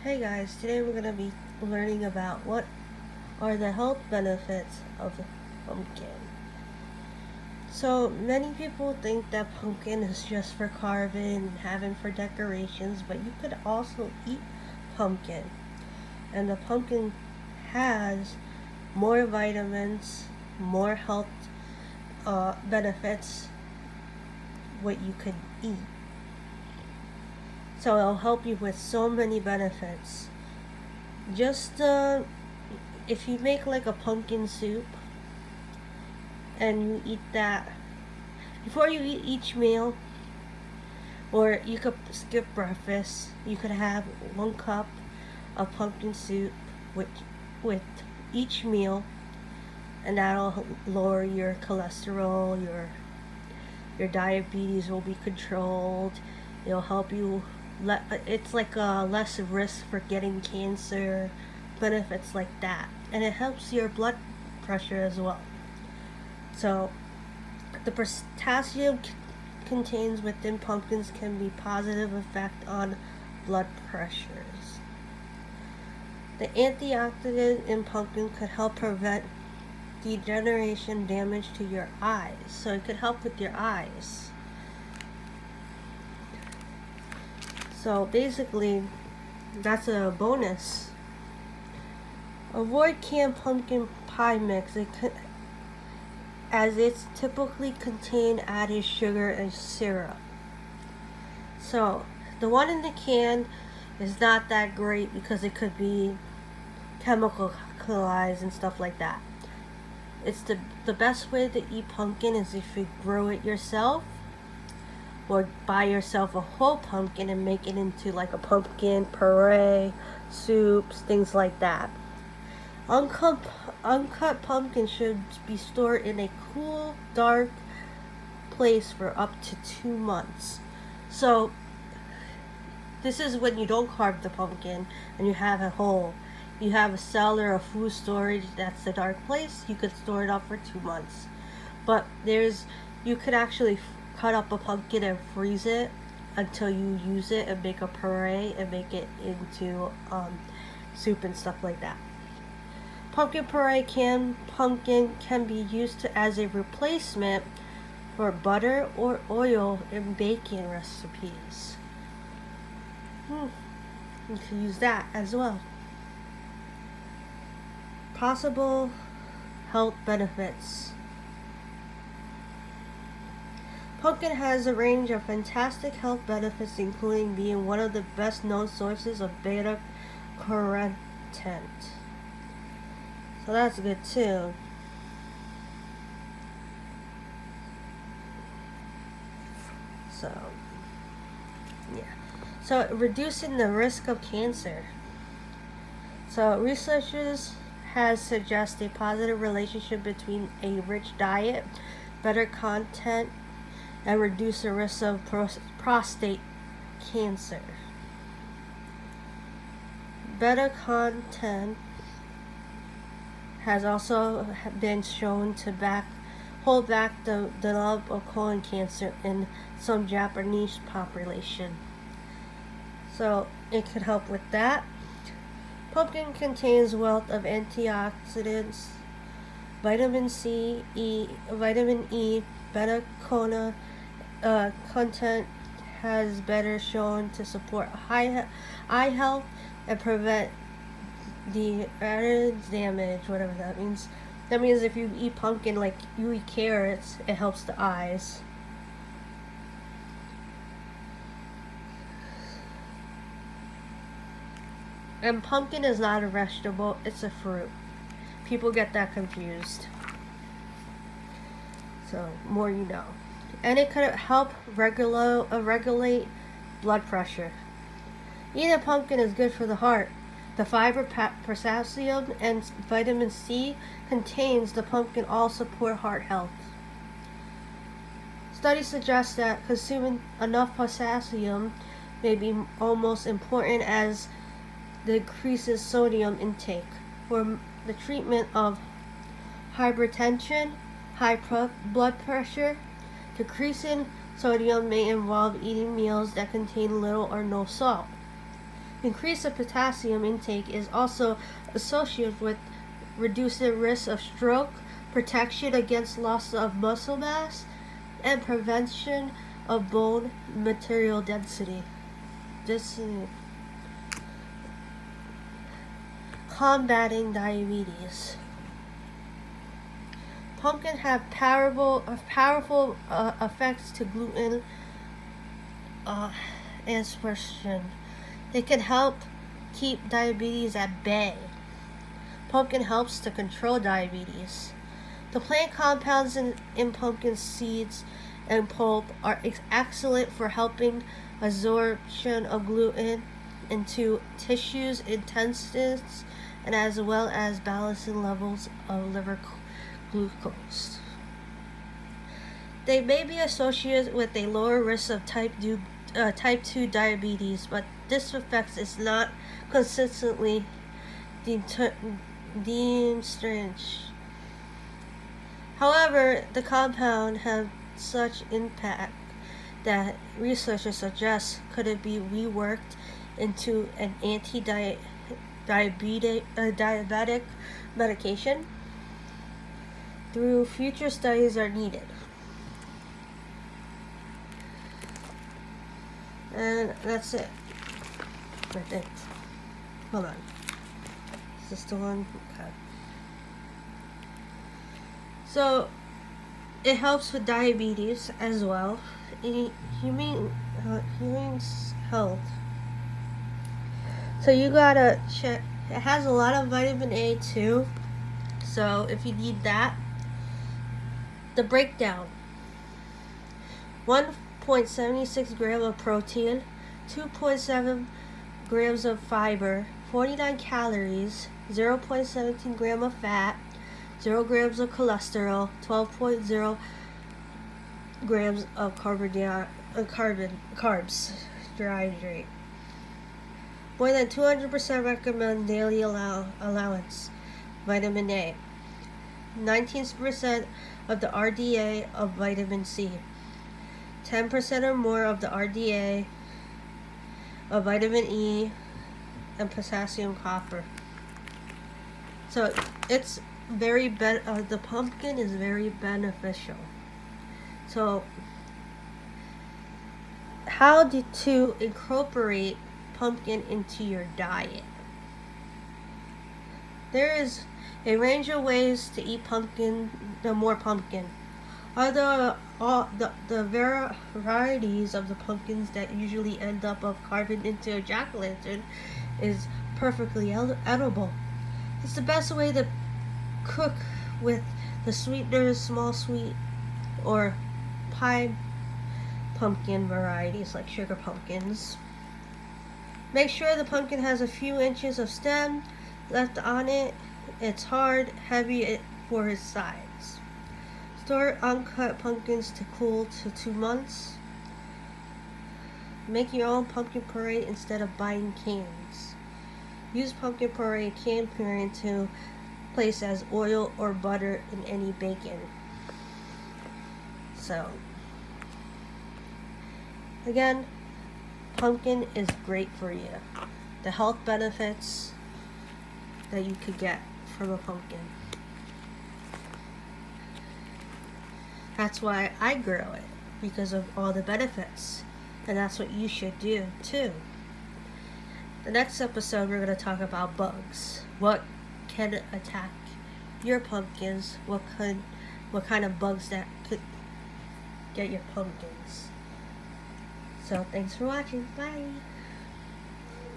Hey guys, today we're going to be learning about what are the health benefits of pumpkin. So, many people think that pumpkin is just for carving and having for decorations, but you could also eat pumpkin. And the pumpkin has more vitamins, more health benefits, what you could eat. So, it'll help you with so many benefits. Just if you make like a pumpkin soup and you eat that before you eat each meal, or you could skip breakfast, you could have 1 cup of pumpkin soup with each meal, and that'll lower your cholesterol, your diabetes will be controlled. It'll help you it's like a less risk for getting cancer, benefits like that, and it helps your blood pressure as well. So the potassium contains within pumpkins can be positive effect on blood pressures. The antioxidant in pumpkin could help prevent degeneration, damage to your eyes, so it could help with your eyes. So basically, that's a bonus. Avoid canned pumpkin pie mix as it's typically contain added sugar and syrup. So the one in the can is not that great because it could be chemicalized and stuff like that. It's the best way to eat pumpkin is if you grow it yourself, or buy yourself a whole pumpkin and make it into like a pumpkin puree, soups, things like that. Uncut pumpkin should be stored in a cool, dark place for up to 2 months. So this is when you don't carve the pumpkin and you have a whole. You have a cellar or food storage that's a dark place. You could store it up for 2 months. But you could actually cut up a pumpkin and freeze it until you use it and make a puree and make it into soup and stuff like that. Pumpkin puree pumpkin can be used as a replacement for butter or oil in baking recipes. You can use that as well. Possible health benefits. Pumpkin has a range of fantastic health benefits, including being one of the best known sources of beta carotene. So that's good too. So, yeah. So, reducing the risk of cancer. So, researchers has suggested a positive relationship between a rich diet, better content, and reduce the risk of prostate cancer. Better content has also been shown to hold back the development of colon cancer in some Japanese population. So it could help with that. Pumpkin contains wealth of antioxidants, vitamin E, beta-carotene content has better shown to support eye health and prevent the damage, whatever that means. That means if you eat pumpkin like you eat carrots, it helps the eyes. And pumpkin is not a vegetable, it's a fruit. People get that confused. So, more you know. And it could help regulate blood pressure. Eating a pumpkin is good for the heart. The fiber, potassium, and vitamin C contains the pumpkin all support heart health. Studies suggest that consuming enough potassium may be almost important as decreases sodium intake. For the treatment of hypertension, high blood pressure, decreasing sodium may involve eating meals that contain little or no salt. Increase of potassium intake is also associated with reduced risk of stroke, protection against loss of muscle mass, and prevention of bone material density. Combating diabetes. Pumpkin have powerful effects to gluten and suppression. They can help keep diabetes at bay. Pumpkin helps to control diabetes. The plant compounds in pumpkin seeds and pulp are excellent for helping absorption of gluten into tissues, intestines, and as well as balancing levels of liver glucose. They may be associated with a lower risk of type 2 diabetes, but this effect is not consistently demonstrated. However, the compound have such impact that researchers suggest could it be reworked into an diabetic medication. Through future studies are needed. And that's it. I think. Hold on. Is this the one? Okay. So, it helps with diabetes as well. Human health. So you gotta check. It has a lot of vitamin A too. So if you need that. The breakdown. 1.76 grams of protein, 2.7 grams of fiber, 49 calories, 0.17 grams of fat, 0 grams of cholesterol, 12.0 grams of carbs, carbohydrate. More than 200% recommend daily allowance. Vitamin A. 19% of the RDA of vitamin C. 10% or more of the RDA of vitamin E and potassium copper. So it's very the pumpkin is very beneficial. So how to incorporate pumpkin into your diet? There is a range of ways to eat pumpkin, more pumpkin. Although the varieties of the pumpkins that usually end up of carving into a jack-o'-lantern is perfectly edible. It's the best way to cook with the sweeteners, small sweet, or pie pumpkin varieties like sugar pumpkins. Make sure the pumpkin has a few inches of stem left on it. It's hard, heavy for its size. Store uncut pumpkins to cool to 2 months. Make your own pumpkin puree instead of buying cans. Use pumpkin puree canned puree to place as oil or butter in any bacon. So, again, pumpkin is great for you. The health benefits that you could get from a pumpkin. That's why I grow it, because of all the benefits. And that's what you should do too. The next episode we're going to talk about bugs. What can attack your pumpkins? What kind of bugs that could get your pumpkins. So thanks for watching. Bye.